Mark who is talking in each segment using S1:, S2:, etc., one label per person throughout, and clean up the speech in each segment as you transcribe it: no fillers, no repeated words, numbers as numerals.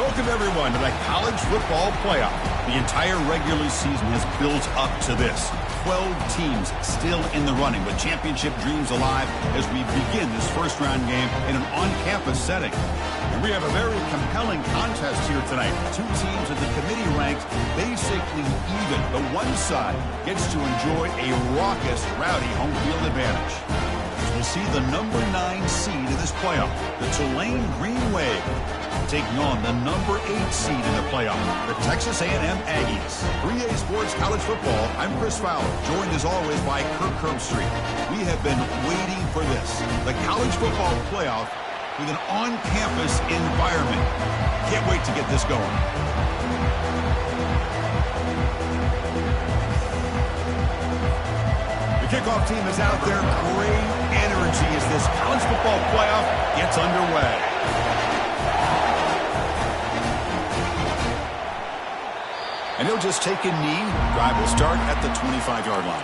S1: Welcome, everyone, to the college football playoff. The entire regular season has built up to this. 12 teams still in the running with championship dreams alive as we begin this first-round game in an on-campus setting. And we have a very compelling contest here tonight. Two teams in the committee ranked basically even, but one side gets to enjoy a raucous, rowdy home field advantage. We'll see the number 9 seed in this playoff, the Tulane Green Wave, taking on the number 8 seed in the playoff, the Texas A&M Aggies. 3A Sports College Football, I'm Chris Fowler, joined as always by Kirk Herbstreit. We have been waiting for this, the college football playoff with an on-campus environment. Can't wait to get this going. The kickoff team is out there. Great energy as this college football playoff gets underway. And he'll just take a knee. Drive will start at the 25-yard line.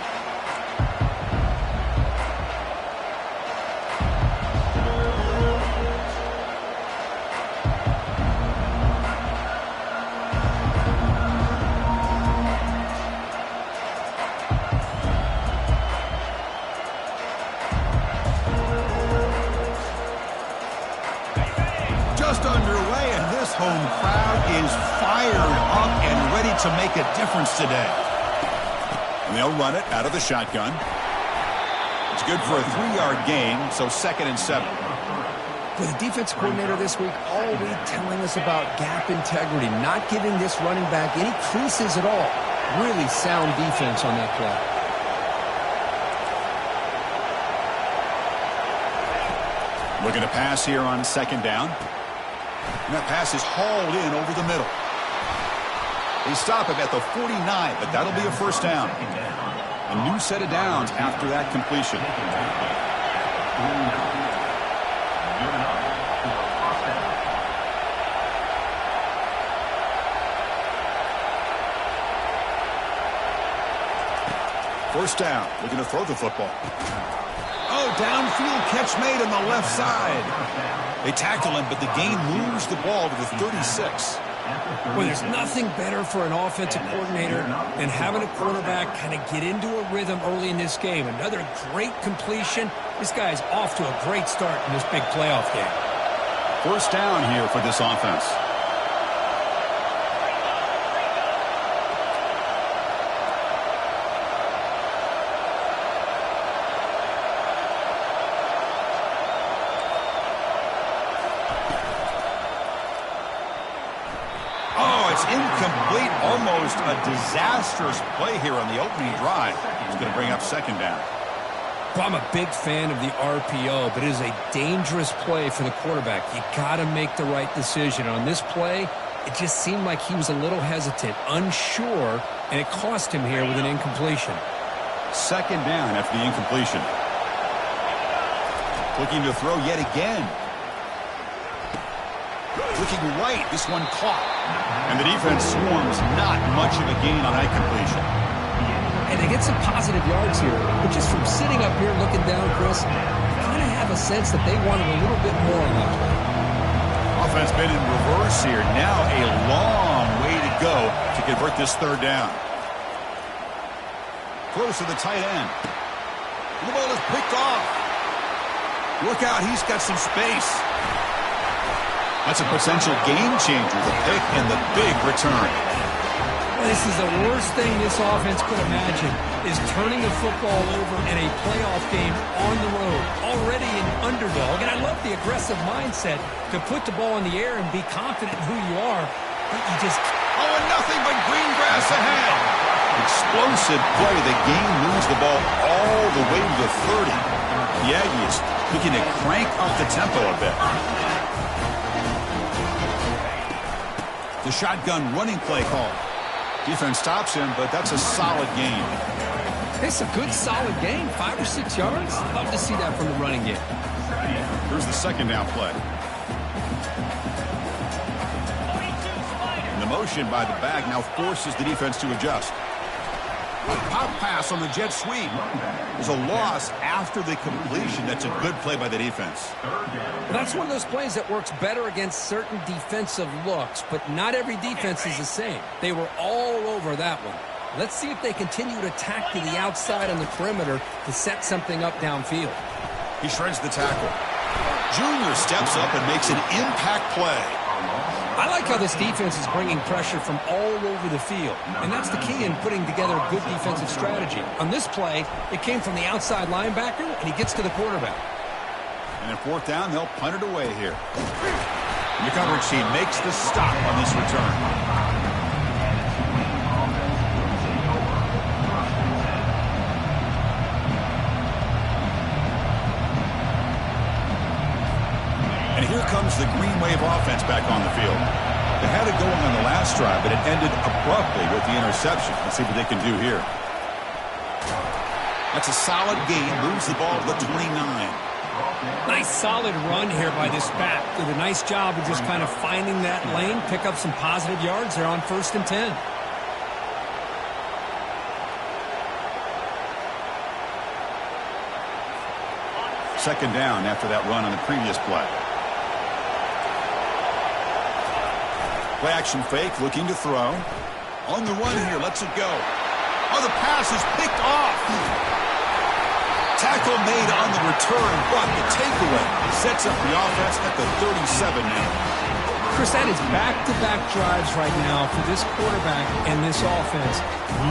S1: Just underway, and this home crowd is fired up and ready to make a difference today. And they'll run it out of the shotgun. It's good for a 3-yard gain, so 2nd and 7.
S2: For the defense coordinator this week, always telling us about gap integrity, not giving this running back any creases at all. Really sound defense on that play.
S1: Looking to pass here on 2nd down. And that pass is hauled in over the middle. They stop him at the 49, but that'll be a first down. A new set of downs after that completion. First down, looking to throw the football. Oh, downfield catch made on the left side. They tackle him, but the gain moves the ball to the 36.
S2: Well, there's nothing better for an offensive coordinator than having a quarterback kind of get into a rhythm early in this game. Another great completion. This guy's off to a great start in this big playoff game.
S1: First down here for this offense. Incomplete, almost a disastrous play here on the opening drive. It's going to bring up 2nd down.
S2: Well, I'm a big fan of the RPO, but it is a dangerous play for the quarterback. You got to make the right decision. On this play, it just seemed like he was a little hesitant, unsure, and it cost him here with an incompletion.
S1: 2nd down after the incompletion. Looking to throw yet again. Looking right, this one caught. And the defense swarms not much of a gain on that completion.
S2: And they get some positive yards here, but just from sitting up here looking down, Chris, you kind of have a sense that they wanted a little bit more on that play.
S1: Offense been in reverse here. Now a long way to go to convert this 3rd down. Close to the tight end. The ball is picked off. Look out, he's got some space. That's a potential game changer, the pick and the big return.
S2: This is the worst thing this offense could imagine, is turning the football over in a playoff game on the road, already an underdog. And I love the aggressive mindset to put the ball in the air and be confident in who you are. But you just...
S1: Oh, and nothing but green grass ahead. Explosive play. The game moves the ball all the way to the 30. The Aggies looking to crank up the tempo a bit. The shotgun running play call. Defense stops him, but that's a solid gain.
S2: It's a good, solid gain. 5 or 6 yards. Love to see that from the running game.
S1: Here's the 2nd down play. And the motion by the back now forces the defense to adjust. A pop pass on the jet sweep. There's a loss after the completion. That's a good play by the defense.
S2: That's one of those plays that works better against certain defensive looks, but not every defense is the same. They were all over that one. Let's see if they continue to attack to the outside on the perimeter to set something up downfield.
S1: He shreds the tackle. Junior steps up and makes an impact play.
S2: I like how this defense is bringing pressure from all over the field, and that's the key in putting together a good defensive strategy. On this play, it came from the outside linebacker, and he gets to the quarterback.
S1: And in fourth down, they'll punt it away here. The coverage team makes the stop on this return. And here comes the Green Wave offense back on the field. They had it going on the last drive, but it ended abruptly with the interception. Let's see what they can do here. That's a solid gain. Moves the ball to the 29.
S2: Nice solid run here by this back. Did a nice job of just kind of finding that lane, pick up some positive yards there on 1st and 10.
S1: Second down after that run on the previous play. Play action fake, looking to throw. On the run here, lets it go. Oh, the pass is picked off. Tackle made on the return, but the takeaway sets up the offense at the 37 now.
S2: Chris, that is back-to-back drives right now for this quarterback and this offense.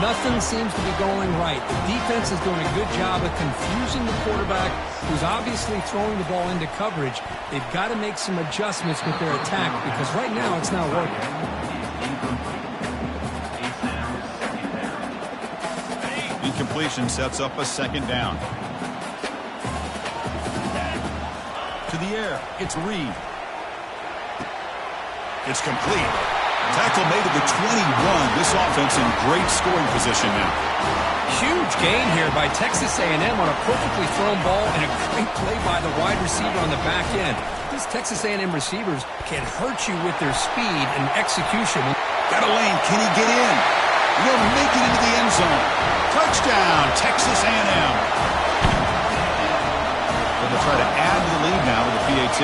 S2: Nothing seems to be going right. The defense is doing a good job of confusing the quarterback, who's obviously throwing the ball into coverage. They've got to make some adjustments with their attack because right now it's not working.
S1: Incompletion sets up a second down. To the air, it's Reed. It's complete. Tackle made at the 21. This offense in great scoring position now.
S2: Huge gain here by Texas A&M on a perfectly thrown ball and a great play by the wide receiver on the back end. These Texas A&M receivers can hurt you with their speed and execution.
S1: Got a lane. Can he get in? He'll make it into the end zone. Touchdown, Texas A&M. They'll try to add to the lead now with the PAT.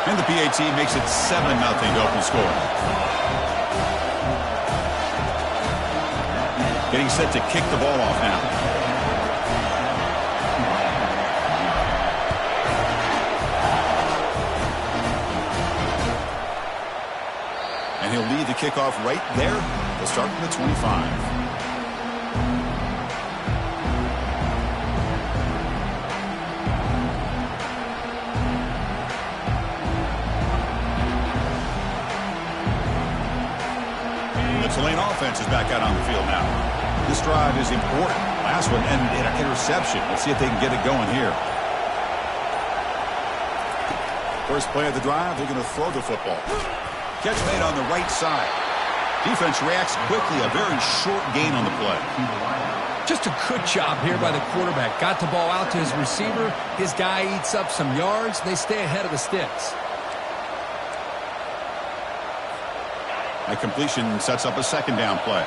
S1: And the PAT makes it 7-0 to open score. Getting set to kick the ball off now. And he'll lead the kickoff right there. They'll start from the 25. Tulane offense is back out on the field now. This drive is important. Last one ended in an interception. Let's see if they can get it going here. First play of the drive, they're going to throw the football. Catch made on the right side. Defense reacts quickly. A very short gain on the play.
S2: Just a good job here by the quarterback. Got the ball out to his receiver. His guy eats up some yards. They stay ahead of the sticks.
S1: That completion sets up a second down play.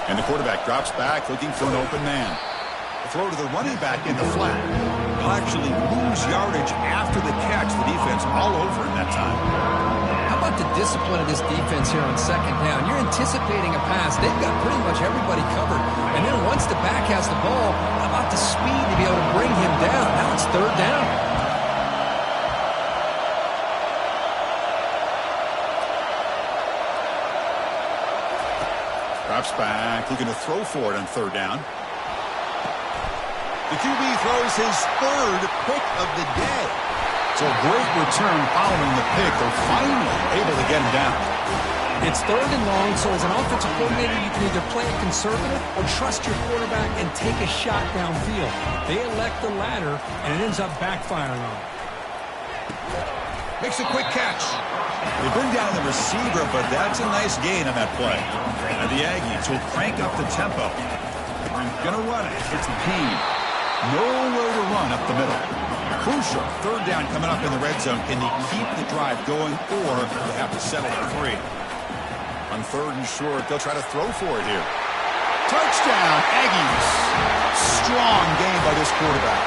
S1: And the quarterback drops back looking for an open man. The throw to the running back in the flat. He'll actually lose yardage after the catch. The defense all over him that time.
S2: How about the discipline of this defense here on second down? You're anticipating a pass. They've got pretty much everybody covered. And then once the back has the ball, how about the speed to be able to bring him down? Now it's third down.
S1: Drops back, looking to throw for it on third down. The QB throws his third pick of the day. So a great return following the pick. They're finally able to get him down.
S2: It's third and long, so as an offensive coordinator, you can either play it conservative or trust your quarterback and take a shot downfield. They elect the latter, and it ends up backfiring on them.
S1: Makes a quick catch. They bring down the receiver, but that's a nice gain on that play. And the Aggies will crank up the tempo. They're going to run it. It's Payne. Nowhere to run up the middle. Crucial. Third down coming up in the red zone. Can they keep the drive going, or they have to settle for 3? On 3rd and short, they'll try to throw for it here. Touchdown, Aggies. Strong game by this quarterback.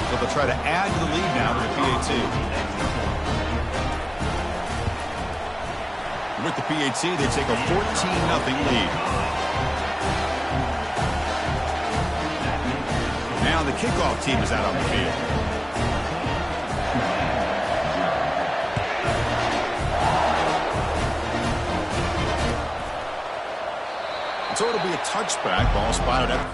S1: So they'll try to add to the lead now with the PAT. With the PAT, they take a 14-0 lead. Now the kickoff team is out on the field. So it'll be a touchback. Ball spotted up.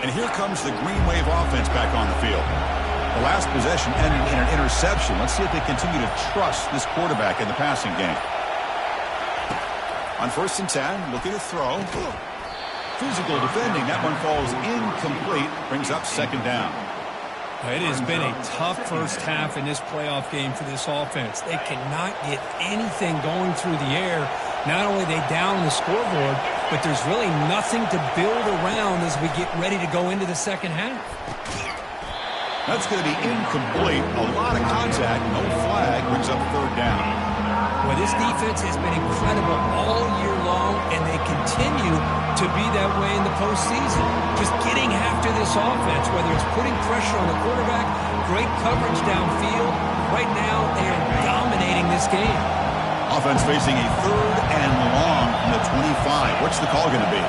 S1: And here comes the Green Wave offense back on the field. The last possession ended in an interception. Let's see if they continue to trust this quarterback in the passing game. On 1st and 10, looking to throw. Physical defending. That one falls incomplete. Brings up 2nd down.
S2: It has been a tough first half in this playoff game for this offense. They cannot get anything going through the air. Not only are they down the scoreboard, but there's really nothing to build around as we get ready to go into the second half.
S1: That's going to be incomplete. A lot of contact, no flag, brings up 3rd down.
S2: Well, this defense has been incredible all year long, and they continue to be that way in the postseason. Just getting after this offense, whether it's putting pressure on the quarterback, great coverage downfield. Right now, they are dominating this game.
S1: Offense facing a 3rd and long from the 25. What's the call going to be?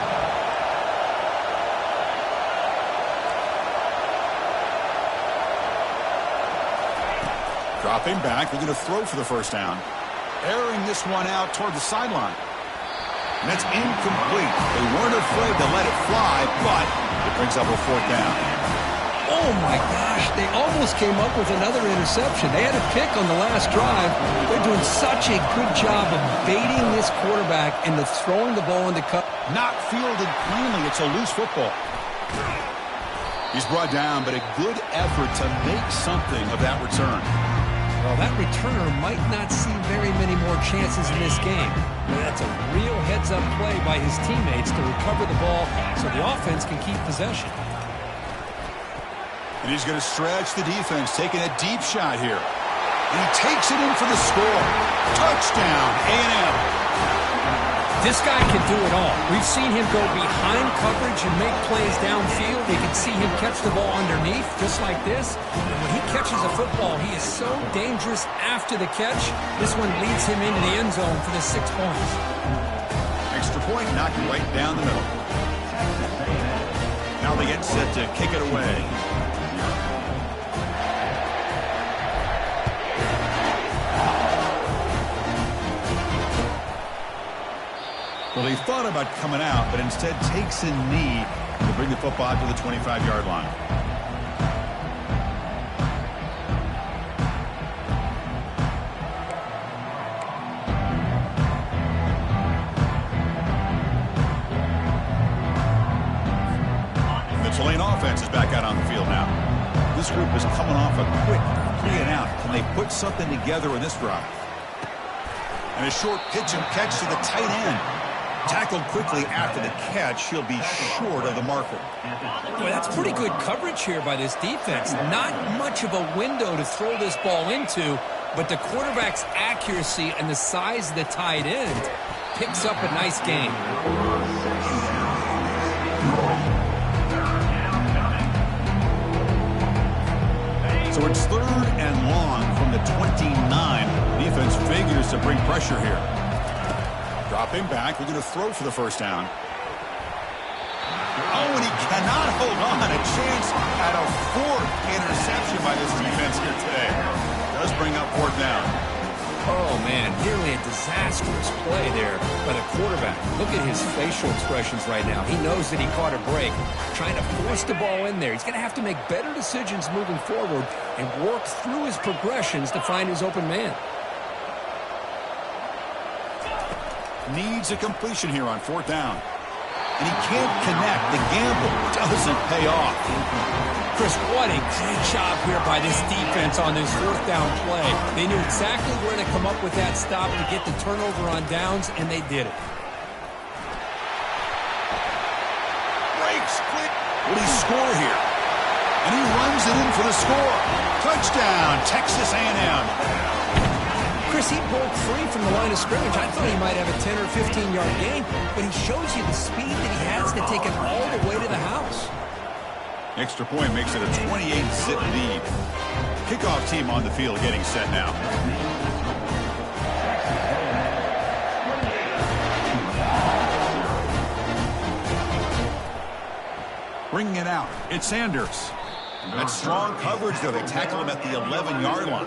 S1: Dropping back. They're going to throw for the 1st down. Airing this one out toward the sideline. And that's incomplete. They weren't afraid to let it fly, but it brings up a 4th down.
S2: Oh, my gosh. They almost came up with another interception. They had a pick on the last drive. They're doing such a good job of baiting this quarterback into throwing the ball into cut.
S1: Not fielded cleanly. It's a loose football. He's brought down, but a good effort to make something of that return.
S2: Well, that returner might not see very many more chances in this game. But that's a real heads-up play by his teammates to recover the ball so the offense can keep possession.
S1: And he's going to stretch the defense, taking a deep shot here. And he takes it in for the score. Touchdown, A&M.
S2: This guy can do it all. We've seen him go behind coverage and make plays downfield. You can see him catch the ball underneath, just like this. And when he catches a football, he is so dangerous after the catch. This one leads him into the end zone for the 6 points.
S1: Extra point, knocking right down the middle. Now they get set to kick it away. Well, he thought about coming out, but instead takes a knee to bring the football to the 25-yard line. The Tulane offense is back out on the field now. This group is coming off a quick 3 and out. Can they put something together in this drive? And a short pitch and catch to the tight end. Tackled quickly after the catch. He'll be short of the marker.
S2: Boy, that's pretty good coverage here by this defense. Not much of a window to throw this ball into, but the quarterback's accuracy and the size of the tight end picks up a nice game.
S1: So it's 3rd and long from the 29. tries to bring pressure here. Dropping back. We're going to throw for the first down. Oh, and he cannot hold on. A chance at a fourth interception by this defense here today. Does bring up fourth down.
S2: Oh, man, nearly a disastrous play there by the quarterback. Look at his facial expressions right now. He knows that he caught a break, trying to force the ball in there. He's going to have to make better decisions moving forward and work through his progressions to find his open man.
S1: Needs a completion here on fourth down. And he can't connect. The gamble doesn't pay off.
S2: Chris, what a great job here by this defense on this fourth down play. They knew exactly where to come up with that stop to get the turnover on downs, and they did it.
S1: Breaks quick. Will he score here? And he runs it in for the score. Touchdown, Texas A&M.
S2: Chris, he broke free from the line of scrimmage. I thought he might have a 10 or 15-yard gain, but he shows you the speed that he has to take it all the way to the house.
S1: Extra point makes it a 28-zip lead. Kickoff team on the field getting set now. Bringing it out. It's Sanders. That strong coverage, though. They tackle him at the 11-yard line.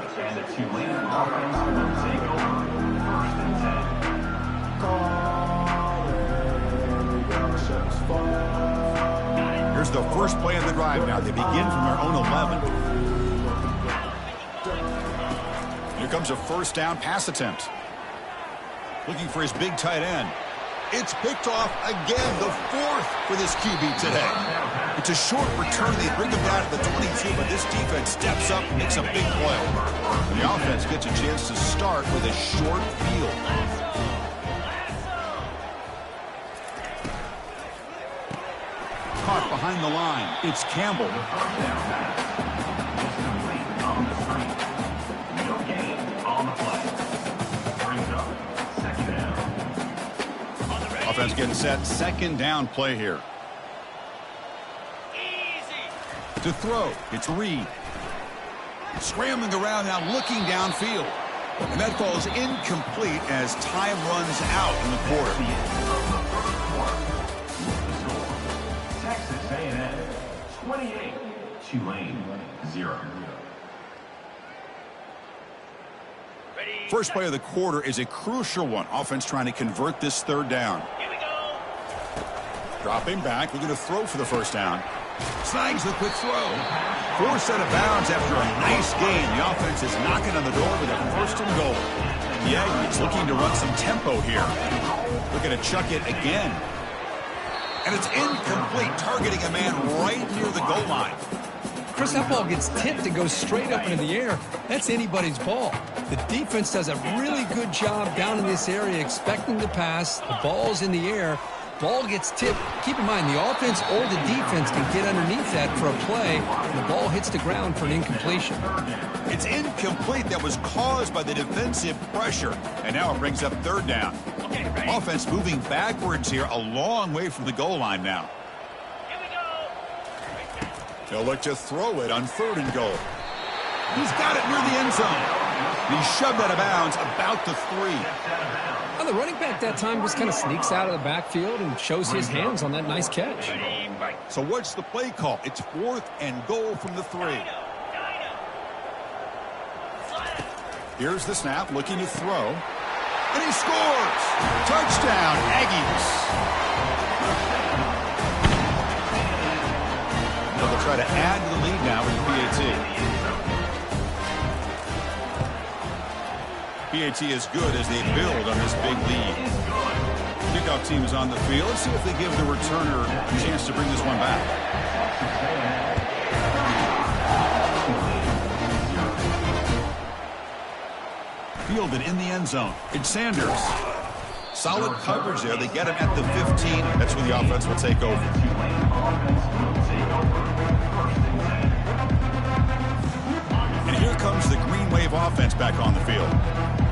S1: Here's the first play of the drive now. They begin from their own 11. Here comes a first down pass attempt. Looking for his big tight end. It's picked off again, the fourth for this QB today. It's a short return. They bring him down to the 22, but this defense steps up and makes a big play. And the offense gets a chance to start with a short field. Caught behind the line. It's Campbell. Offense getting set. Second down play here. To throw, it's Reed. Scrambling around now, looking downfield. And that falls incomplete as time runs out in the quarter.
S3: Texas A&M 28, Tulane 0.
S1: First play of the quarter is a crucial one. Offense trying to convert this third down.
S4: Here we go.
S1: Dropping back. We're going to throw for the first down. Snags the quick throw. Forced out of bounds after a nice gain. The offense is knocking on the door with a first and goal. The Aggies looking to run some tempo here. Looking to chuck it again. And it's incomplete, targeting a man right near the goal line.
S2: Chris, that ball gets tipped and goes straight up into the air. That's anybody's ball. The defense does a really good job down in this area expecting the pass. The ball's in the air. Ball gets tipped. Keep in mind, the offense or the defense can get underneath that for a play, and the ball hits the ground for an incompletion.
S1: It's incomplete. That was caused by the defensive pressure. And now it brings up third down.
S4: Okay, ready?
S1: Offense moving backwards here, a long way from the goal line now.
S4: Here we go.
S1: They'll look to throw it on third and goal. He's got it near the end zone. He's shoved out of bounds about the 3.
S2: Well, the running back that time just kind of sneaks out of the backfield and shows his hands on that nice catch.
S1: So what's the play call? It's 4th and goal from the 3. Here's the snap, looking to throw. And he scores! Touchdown, Aggies! They'll try to add to the lead now with the PAT. PAT is good as they build on this big lead. Kickoff team is on the field. Let's see if they give the returner a chance to bring this one back. Fielded in the end zone. It's Sanders. Solid coverage there. They get him at the 15. That's where the offense will take over. And here comes the Green Wave offense back on the field.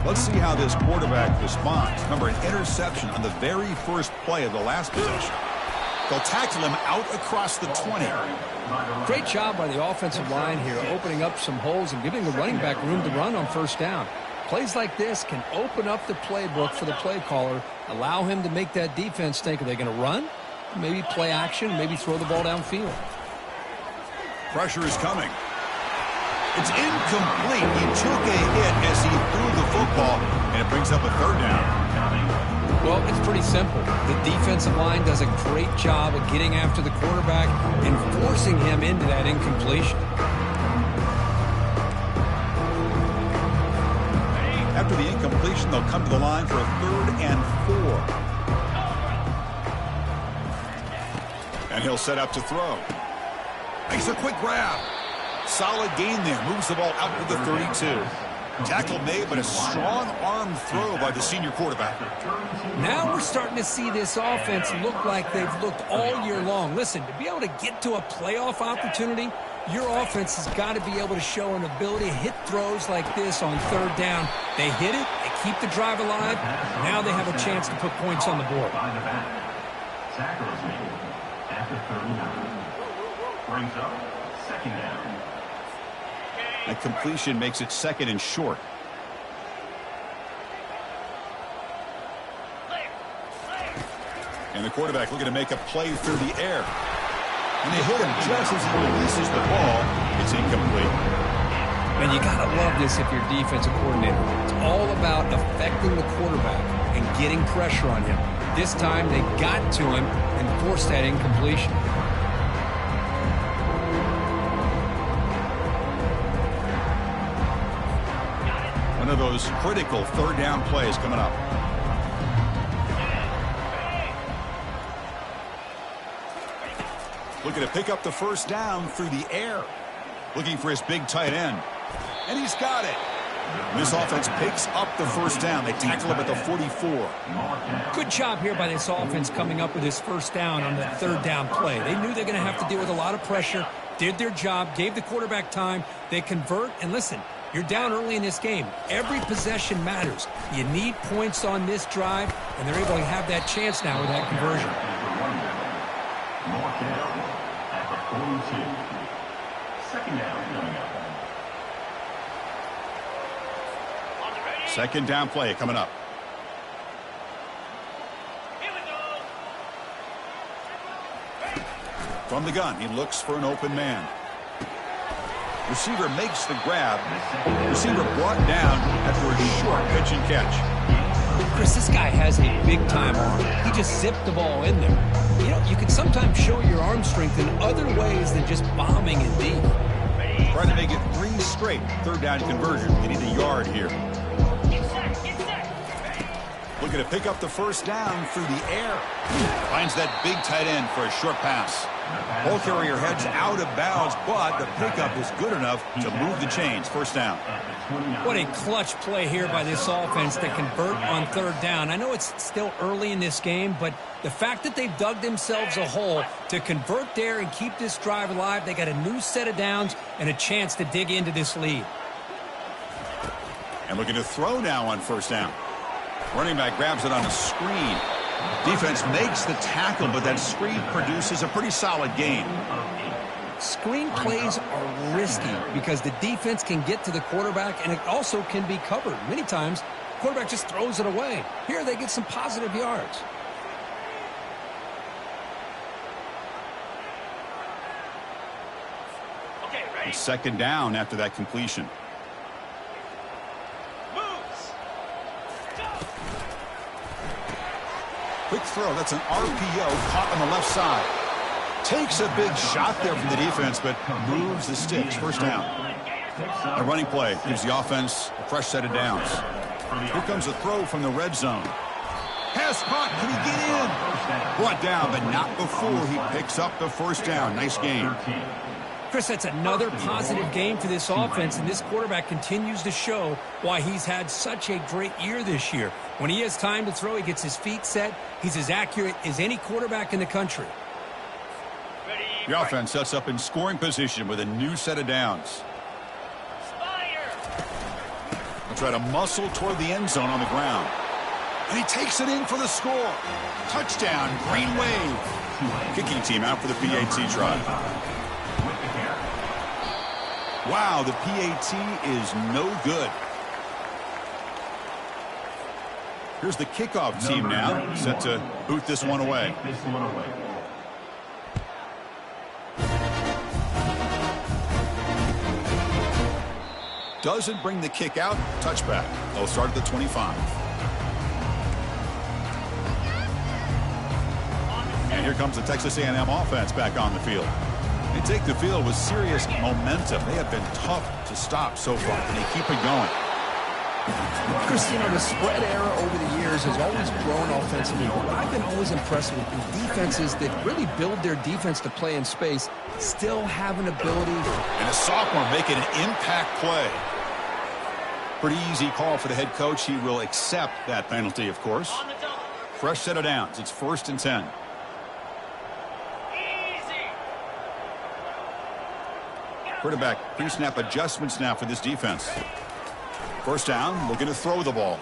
S1: Let's see how this quarterback responds. Remember, an interception on the very first play of the last possession. They'll tackle him out across the 20.
S2: Great job by the offensive line here, opening up some holes and giving the running back room to run on first down. Plays like this can open up the playbook for the play caller, allow him to make that defense think, are they going to run? Maybe play action, maybe throw the ball downfield.
S1: Pressure is coming. It's incomplete. He took a hit as he threw the football, and it brings up a third down.
S2: Well, it's pretty simple. The defensive line does a great job of getting after the quarterback and forcing him into that incompletion.
S1: After the incompletion, they'll come to the line for a 3rd and 4. And he'll set up to throw. Makes a quick grab. Solid gain there. Moves the ball out to the 32. Tackle made, but a strong arm throw by the senior quarterback.
S2: Now we're starting to see this offense look like they've looked all year long. Listen, to be able to get to a playoff opportunity, your offense has got to be able to show an ability to hit throws like this on 3rd down. They hit it, they keep the drive alive. Now they have a chance to put points on the board.
S3: Tackle is made after 39. Brings up 2nd down.
S1: That completion makes it 2nd and short. And the quarterback looking to make a play through the air. And they hit him just as he releases the ball. It's incomplete.
S2: And you got to love this if you're a defensive coordinator. It's all about affecting the quarterback and getting pressure on him. This time they got to him and forced that incompletion.
S1: One of those critical 3rd down plays coming up. Looking to pick up the 1st down through the air. Looking for his big tight end. And he's got it. And this offense picks up the 1st down. They tackle him at the 44.
S2: Good job here by this offense coming up with his 1st down on the 3rd down play. They knew they're going to have to deal with a lot of pressure. Did their job. Gave the quarterback time. They convert. And listen, you're down early in this game. Every possession matters. You need points on this drive, and they're able to have that chance now with that conversion.
S3: Mark down at the 42. 2nd down coming up.
S1: 2nd down play coming up.
S4: Here we go.
S1: From the gun, he looks for an open man. Receiver makes the grab. Receiver brought down after a short pitch and catch.
S2: Chris, this guy has a big-time arm. He just zipped the ball in there. You know, you can sometimes show your arm strength in other ways than just bombing it deep.
S1: Trying to make it 3 straight 3rd down conversion. They need a yard here. Looking to pick up the 1st down through the air. Finds that big tight end for a short pass. Ball carrier heads out of bounds, but the pickup is good enough to move the chains. 1st down.
S2: What a clutch play here by this offense to convert on 3rd down. I know it's still early in this game, but the fact that they've dug themselves a hole to convert there and keep this drive alive, they got a new set of downs and a chance to dig into this lead.
S1: And looking to throw now on 1st down. Running back grabs it on a screen. Defense makes the tackle, but that screen produces a pretty solid gain.
S2: Screen plays are risky because the defense can get to the quarterback, and it also can be covered. Many times, the quarterback just throws it away. Here, they get some positive yards.
S4: Okay, ready?
S1: 2nd down after that completion.
S4: Moves.
S1: Quick throw. That's an RPO caught on the left side. Takes a big shot there from the defense, but moves the sticks. 1st down. A running play gives the offense a fresh set of downs. Here comes a throw from the red zone. Pass caught. Can he get in? Brought down, but not before he picks up the 1st down. Nice game.
S2: Chris, that's another positive game for this offense, and this quarterback continues to show why he's had such a great year this year. When he has time to throw, he gets his feet set. He's as accurate as any quarterback in the country.
S1: The offense sets up in scoring position with a new set of downs. They'll try to muscle toward the end zone on the ground. And he takes it in for the score. Touchdown, Green Wave. Kicking team out for the PAT try. Wow, the PAT is no good. Here's the kickoff team now, set to boot this one away. Doesn't bring the kick out. Touchback. They'll start at the 25. And here comes the Texas A&M offense back on the field. They take the field with serious momentum. They have been tough to stop so far, and they keep it going.
S2: Chris, you know, the spread era over the years has always grown offensively. I've been always impressed with the defenses that really build their defense to play in space, still have an ability.
S1: And a sophomore making an impact play. Pretty easy call for the head coach. He will accept that penalty, of course. Fresh set of downs. It's 1st and 10. Quarterback pre-snap adjustments now for this defense. First down, looking to throw the ball.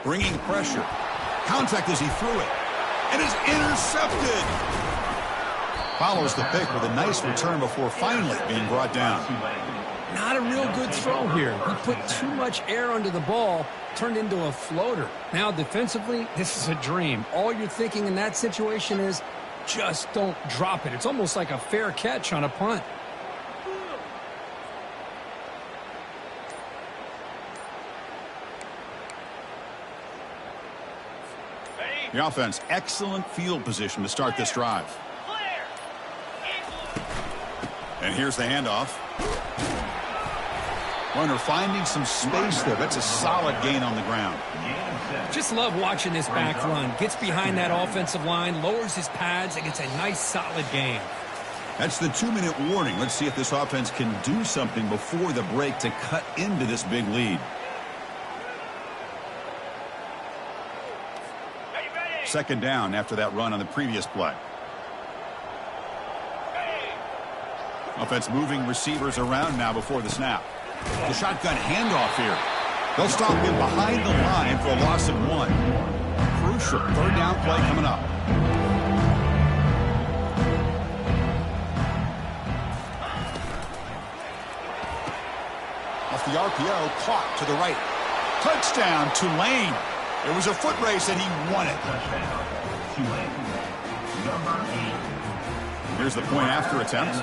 S1: Bringing pressure. Contact as he threw it. And is intercepted. Follows the pick with a nice return before finally being brought down.
S2: Not a real good throw here. He put too much air under the ball, turned into a floater. Now defensively, this is a dream. All you're thinking in that situation is just don't drop it. It's almost like a fair catch on a punt.
S1: The offense, excellent field position to start this drive. And here's the handoff. Runner finding some space there. That's a solid gain on the ground.
S2: Just love watching this back run. Gets behind that offensive line, lowers his pads, and gets a nice solid gain.
S1: That's the 2-minute warning. Let's see if this offense can do something before the break to cut into this big lead. Second down after that run on the previous play. Offense moving receivers around now before the snap. The shotgun handoff here. They'll stop him behind the line for a loss of 1. Crucial 3rd down play coming up. Off the RPO, clock to the right. Touchdown, Tulane. It was a foot race, and he won it. Here's the point after attempt.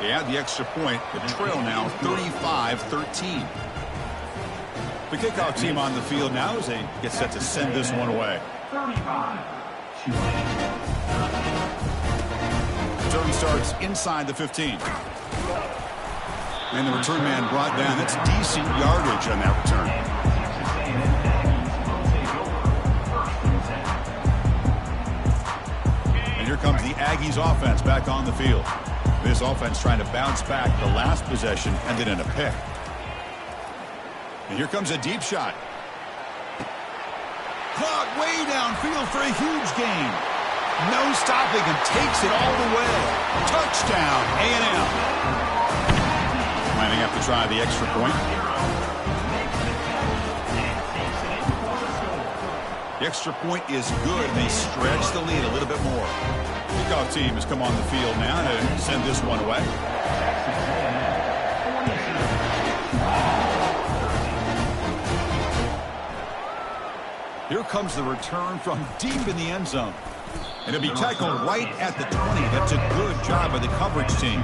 S1: They add the extra point. The trail now 35-13. The kickoff team on the field now as they get set to send this one away. Return starts inside the 15. And the return man brought down. That's decent yardage on that return. And here comes the Aggies offense back on the field. This offense trying to bounce back. The last possession ended in a pick. And here comes a deep shot. Caught way downfield for a huge gain. No stopping and takes it all the way. Touchdown, A&M. Planning up to try the extra point. The extra point is good. They stretch the lead a little bit more. Kickoff team has come on the field now to send this one away. Here comes the return from deep in the end zone. And it'll be tackled right at the 20. That's a good job by the coverage team.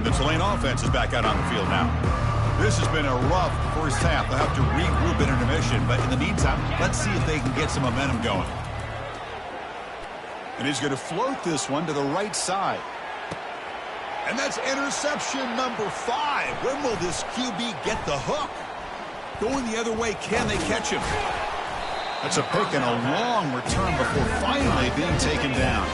S1: The Tulane offense is back out on the field now. This has been a rough first half. They'll have to regroup at intermission, but in the meantime, let's see if they can get some momentum going. And he's going to float this one to the right side. And that's interception number 5. When will this QB get the hook? Going the other way, can they catch him? That's a pick and a long return before finally being taken down.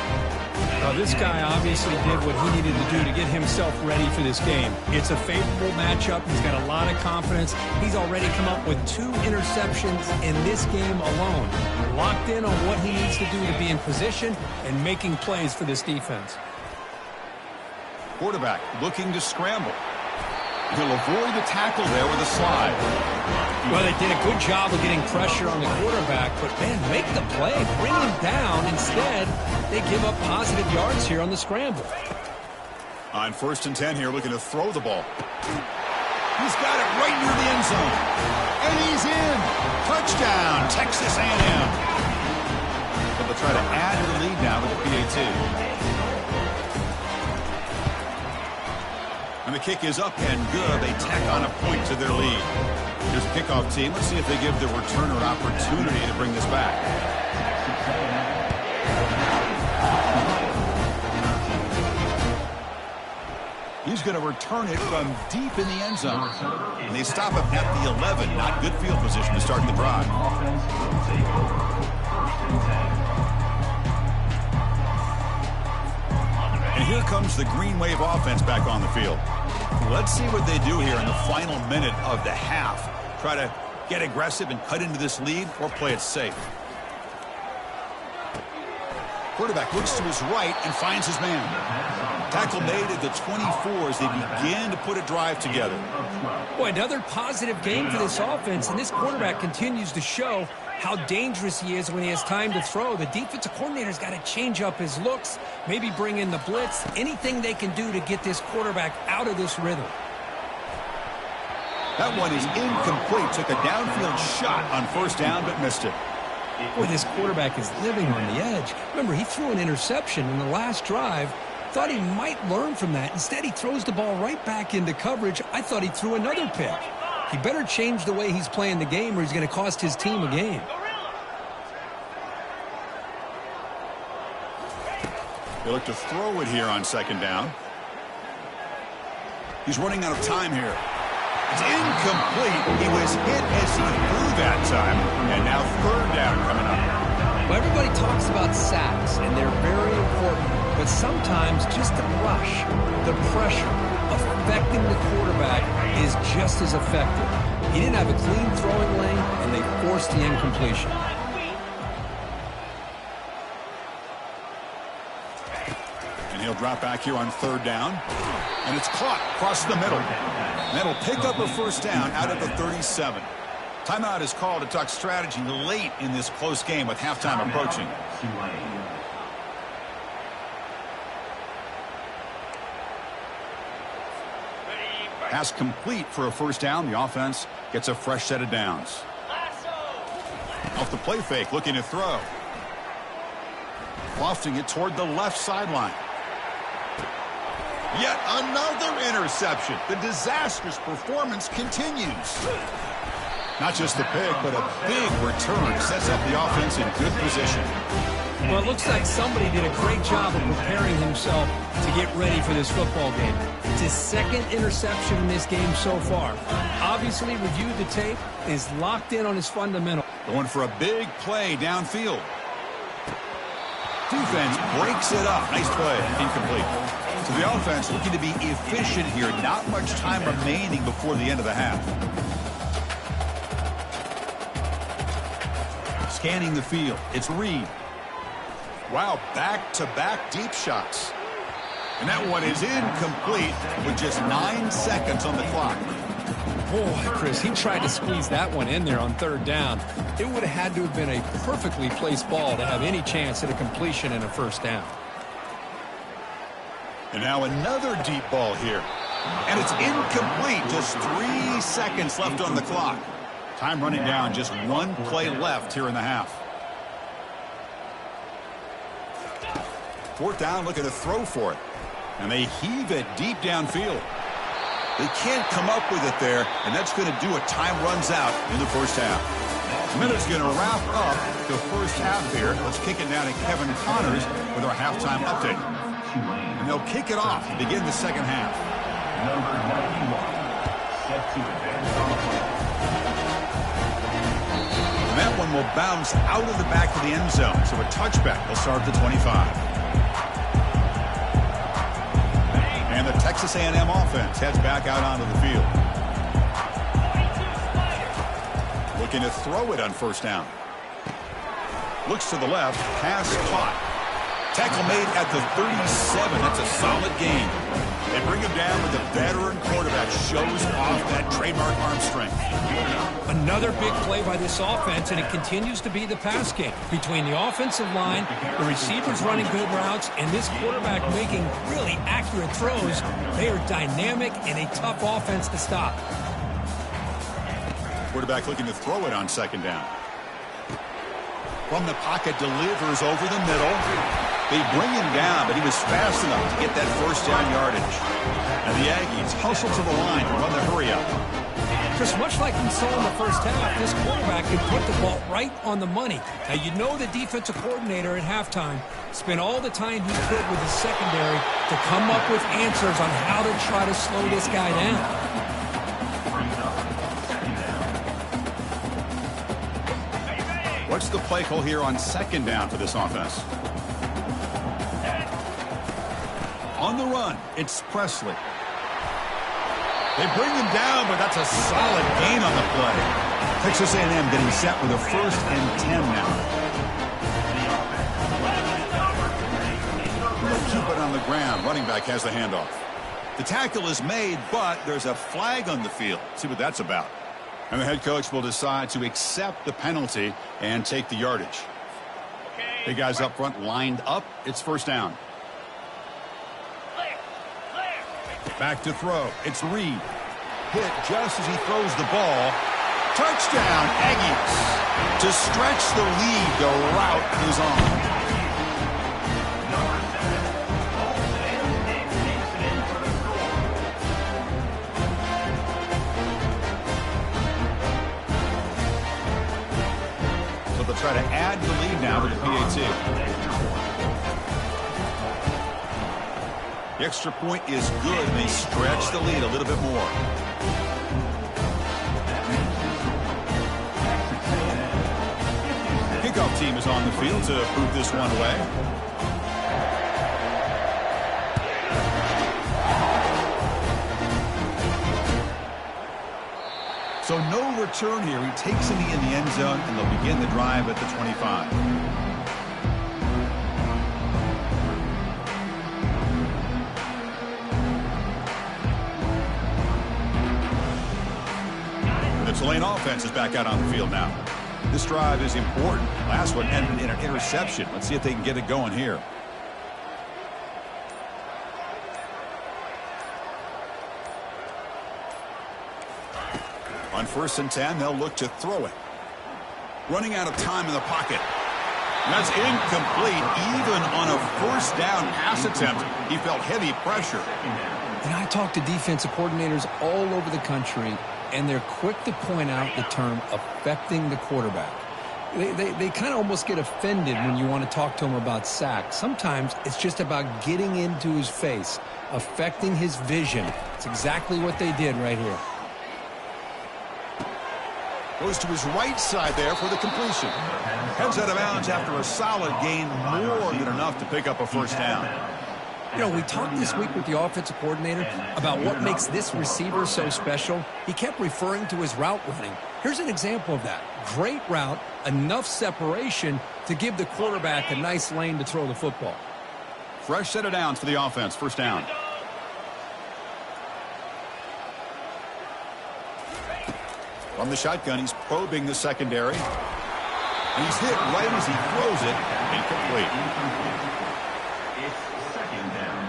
S2: Well, this guy obviously did what he needed to do to get himself ready for this game. It's a favorable matchup. He's got a lot of confidence. He's already come up with 2 interceptions in this game alone. Locked in on what he needs to do to be in position and making plays for this defense.
S1: Quarterback looking to scramble. He'll avoid the tackle there with a slide.
S2: Well, they did a good job of getting pressure on the quarterback, but, man, make the play. Bring him down. Instead, they give up positive yards here on the scramble.
S1: On 1st and 10 here, looking to throw the ball. He's got it right near the end zone. And he's in. Touchdown, Texas A&M. So they'll try to add to the lead now with the PAT. And the kick is up and good. They tack on a point to their lead. Here's a kickoff team. Let's see if they give the returner an opportunity to bring this back. He's going to return it from deep in the end zone. And they stop him at the 11. Not good field position to start the drive. And here comes the Green Wave offense back on the field. Let's see what they do here in the final minute of the half. Try to get aggressive and cut into this lead or play it safe. Quarterback looks to his right and finds his man. Tackle made at the 24 as they begin to put a drive together.
S2: Boy, another positive game for this offense, and this quarterback continues to show how dangerous he is when he has time to throw. The defensive coordinator's got to change up his looks, maybe bring in the blitz, anything they can do to get this quarterback out of this rhythm.
S1: That one is incomplete. Took a downfield shot on 1st down, but missed it.
S2: Boy, this quarterback is living on the edge. Remember, he threw an interception in the last drive. Thought he might learn from that. Instead, he throws the ball right back into coverage. I thought he threw another pick. He better change the way he's playing the game or he's going to cost his team a game.
S1: They look to throw it here on 2nd down. He's running out of time here. It's incomplete. He was hit as he threw that time. And now 3rd down coming up.
S2: Well, everybody talks about sacks, and they're very important. But sometimes just the rush, the pressure, affecting the quarterback is just as effective. He didn't have a clean throwing lane, and they forced the incompletion.
S1: And he'll drop back here on 3rd down. And it's caught across the middle. And that'll pick up a 1st down out of the 37. Timeout is called to talk strategy late in this close game with halftime approaching. Pass complete for a 1st down. The offense gets a fresh set of downs. Off the play fake, looking to throw. Lofting it toward the left sideline. Yet another interception. The disastrous performance continues. Not just the pick, but a big return sets up the offense in good position.
S2: Well, it looks like somebody did a great job of preparing himself to get ready for this football game. It's his 2nd interception in this game so far. Obviously reviewed the tape, is locked in on his fundamental.
S1: Going for a big play downfield. Defense breaks it up. Nice play. Incomplete. So the offense looking to be efficient here. Not much time remaining before the end of the half. Scanning the field. It's Reed. Wow, back-to-back deep shots. And that one is incomplete with just 9 seconds on the clock.
S2: Boy, Chris, he tried to squeeze that one in there on 3rd down. It would have had to have been a perfectly placed ball to have any chance at a completion and a 1st down.
S1: And now another deep ball here. And it's incomplete. Just 3 seconds left on the clock. Time running down. Just 1 play left here in the half. 4th down, looking to throw for it. And they heave it deep downfield. They can't come up with it there, and that's going to do it. Time runs out in the 1st half. Minute's going to wrap up the 1st half here. Let's kick it down to Kevin Connors with our halftime update. And they'll kick it off to begin the 2nd half.
S3: Number 91, set to advance on the play.
S1: And that one will bounce out of the back of the end zone. So a touchback will start at the 25. And the Texas A&M offense heads back out onto the field. Looking to throw it on 1st down. Looks to the left. Pass caught. Tackle made at the 37. That's a solid gain. They bring him down with a veteran quarterback. Shows off that trademark arm strength.
S2: Another big play by this offense, and it continues to be the pass game. Between the offensive line, the receivers running good routes, and this quarterback making really accurate throws, they are dynamic and a tough offense to stop.
S1: Quarterback looking to throw it on second down. From the pocket, delivers over the middle. They bring him down, but he was fast enough to get that first down yardage. And the Aggies hustle to the line to run the hurry up.
S2: Just much like we saw in the first half, this quarterback could put the ball right on the money. Now, you know the defensive coordinator at halftime spent all the time he could with his secondary to come up with answers on how to try to slow this guy down.
S1: What's the play call here on second down for this offense? On the run, it's Presley. They bring him down, but that's a solid gain on the play. Texas A&M getting set with a 1st and 10 now. They'll keep it on the ground. Running back has the handoff. The tackle is made, but there's a flag on the field. See what that's about. And the head coach will decide to accept the penalty and take the yardage. The guys up front lined up. It's first down. Back to throw. It's Reed. Hit just as he throws the ball. Touchdown, Aggies. To stretch the lead, the route is on. They'll try to add the lead now with the PAT. The extra point is good, and they stretch the lead a little bit more. Kickoff team is on the field to boot this one away. So no return here. He takes a knee in the end zone, and they'll begin the drive at the 25. The Tulane offense is back out on the field now. This drive is important. Last one ended in an interception. Let's see if they can get it going here. On 1st and 10, they'll look to throw it. Running out of time in the pocket. And that's incomplete. Even on a 1st down pass attempt, he felt heavy pressure.
S2: And I talk to defensive coordinators all over the country, and they're quick to point out the term affecting the quarterback. They kind of almost get offended when you want to talk to them about sacks. Sometimes it's just about getting into his face, affecting his vision. It's exactly what they did right here.
S1: Goes to his right side there for the completion. Heads out of bounds after a solid gain, more than enough to pick up a 1st down.
S2: You know, we talked this week with the offensive coordinator about what makes this receiver so special. He kept referring to his route running. Here's an example of that. Great route, enough separation to give the quarterback a nice lane to throw the football.
S1: Fresh set of downs for the offense. 1st down. From the shotgun, he's probing the secondary. And he's hit right as he throws it. Incomplete.
S3: It's 2nd down.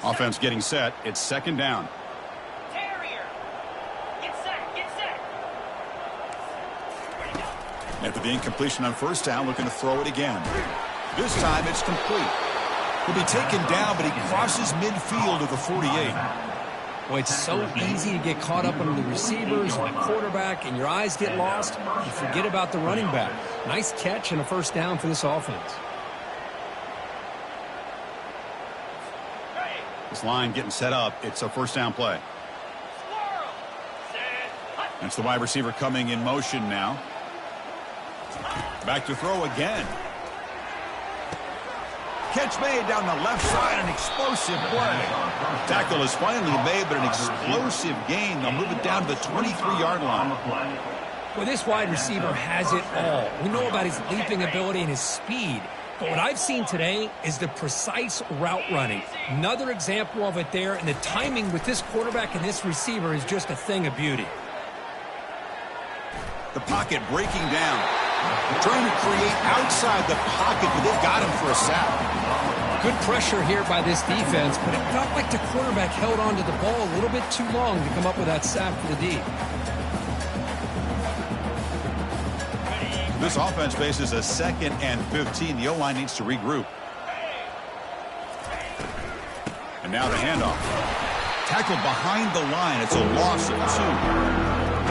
S1: Offense getting set. It's 2nd down. After the incompletion on 1st down, looking to throw it again. This time it's complete. He'll be taken down, but he crosses midfield of the 48.
S2: Well, it's so easy to get caught up on the receivers and the quarterback, and your eyes get lost. You forget about the running back. Nice catch and a 1st down for this offense.
S1: This line getting set up. It's a 1st down play. That's the wide receiver coming in motion now. Back to throw again. Catch made down the left side, an explosive play. Tackle is finally made, but an explosive gain. They'll move it down to the 23-yard line.
S2: Well, this wide receiver has it all. We know about his leaping ability and his speed. But what I've seen today is the precise route running. Another example of it there, and the timing with this quarterback and this receiver is just a thing of beauty.
S1: The pocket breaking down. Trying to create outside the pocket, but they've got him for a sack.
S2: Good pressure here by this defense, but it felt like the quarterback held onto the ball a little bit too long to come up with that sack for the D.
S1: This offense faces a 2nd and 15. The O-line needs to regroup. And now the handoff. Tackled behind the line. It's a loss of 2.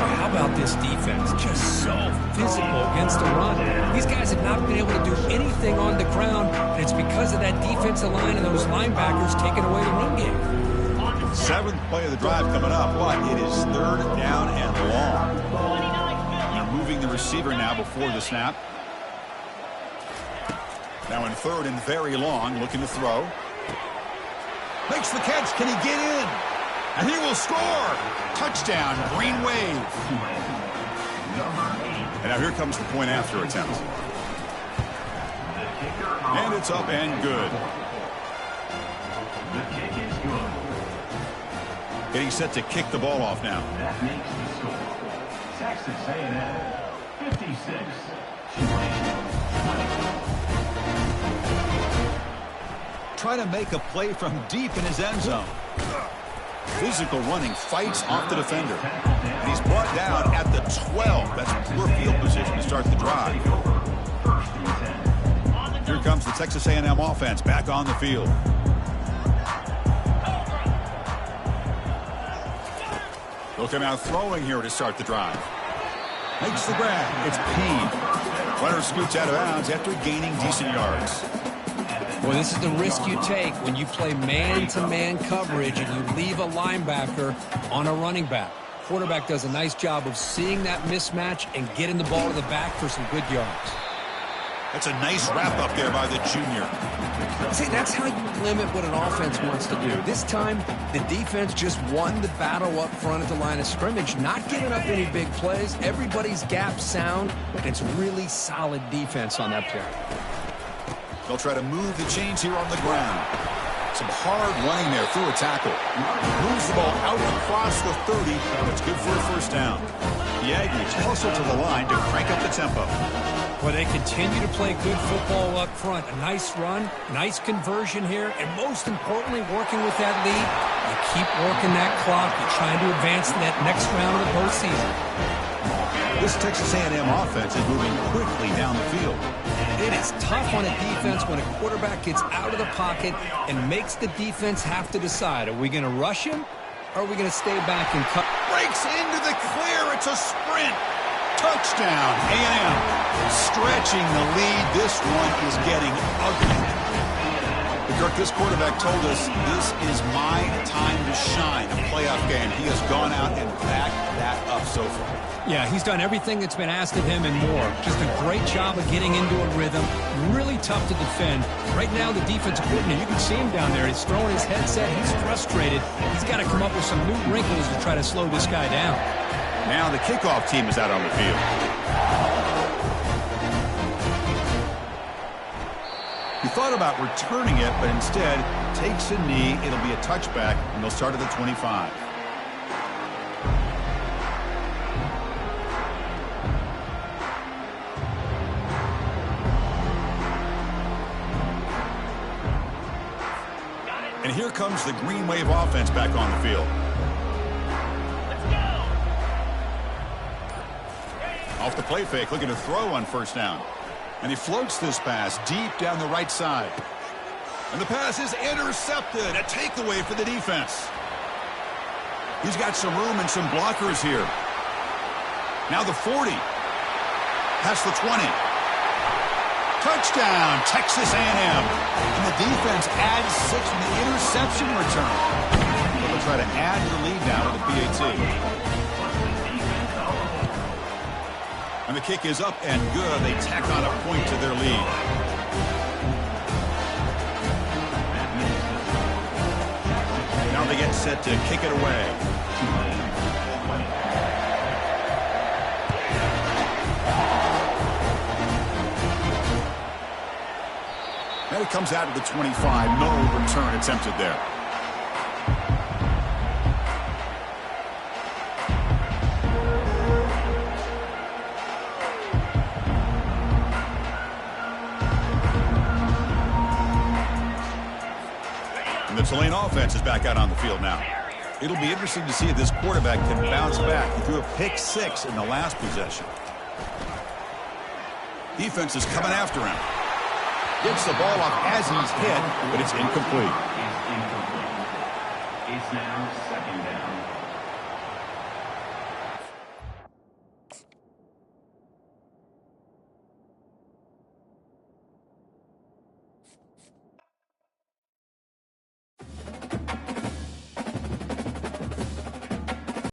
S2: How about this defense? Just so physical against the run. These guys have not been able to do anything on the ground, and it's because of that defensive line and those linebackers taking away the run game.
S1: 7th play of the drive coming up, but it is 3rd down and long. They're moving the receiver now before the snap. Now in 3rd and very long, looking to throw. Makes the catch. Can he get in? And he will score. Touchdown, Green Wave. And now here comes the point after attempt. And it's up and good.
S3: The kick is good.
S1: Getting set to kick the ball off now.
S3: That makes the score. Texas A&M 56. Tulane 20.
S1: Trying to make a play from deep in his end zone. Physical running, fights off the defender. And he's brought down at the 12. That's poor field position to start the drive. Here comes the Texas A&M offense back on the field. They'll come out throwing here to start the drive. Makes the grab. It's Peen. Runner scoots out of bounds after gaining decent yards.
S2: Well, this is the risk you take when you play man-to-man coverage and you leave a linebacker on a running back. Quarterback does a nice job of seeing that mismatch and getting the ball to the back for some good yards.
S1: That's a nice wrap up there by the junior.
S2: See, that's how you limit what an offense wants to do. This time, the defense just won the battle up front at the line of scrimmage, not giving up any big plays. Everybody's gap sound, and it's really solid defense on that play.
S1: They'll try to move the chains here on the ground. Some hard running there through a tackle. Moves the ball out across the 30. It's good for a first down. The Aggies hustle to the line to crank up the tempo.
S2: Well, they continue to play good football up front. A nice run, nice conversion here, and most importantly, working with that lead, you keep working that clock. You're trying to advance to that next round of the postseason.
S1: This Texas A&M offense is moving quickly down the field.
S2: It is tough on a defense when a quarterback gets out of the pocket and makes the defense have to decide, are we going to rush him or are we going to stay back and cut?
S1: Breaks into the clear. It's a sprint. Touchdown, A&M. Stretching the lead. This one is getting ugly. Kirk, this quarterback told us this is my time to shine, a playoff game. He has gone out and backed that up so far.
S2: Yeah, he's done everything that's been asked of him and more. Just a great job of getting into a rhythm. Really tough to defend. Right now, the defensive coordinator, you can see him down there. He's throwing his headset. He's frustrated. He's got to come up with some new wrinkles to try to slow this guy down.
S1: Now the kickoff team is out on the field. He thought about returning it, but instead takes a knee. It'll be a touchback, and they'll start at the 25. And here comes the Green Wave offense back on the field. Off the play fake, looking to throw on first down. And he floats this pass deep down the right side. And the pass is intercepted. A takeaway for the defense. He's got some room and some blockers here. Now the 40. Past the 20. Touchdown, Texas A&M. And the defense adds 6 from the interception return. They'll try to add the lead now with the PAT. And the kick is up and good. They tack on a point to their lead. they get set to kick it away. And it comes out to the 25. No return attempted there. And the Tulane offense is back out on the field now. It'll be interesting to see if this quarterback can bounce back. He threw a pick-6 in the last possession. Defense is coming after him. Gets the ball off as he's hit, but it's incomplete.
S3: It's incomplete. It's now second down.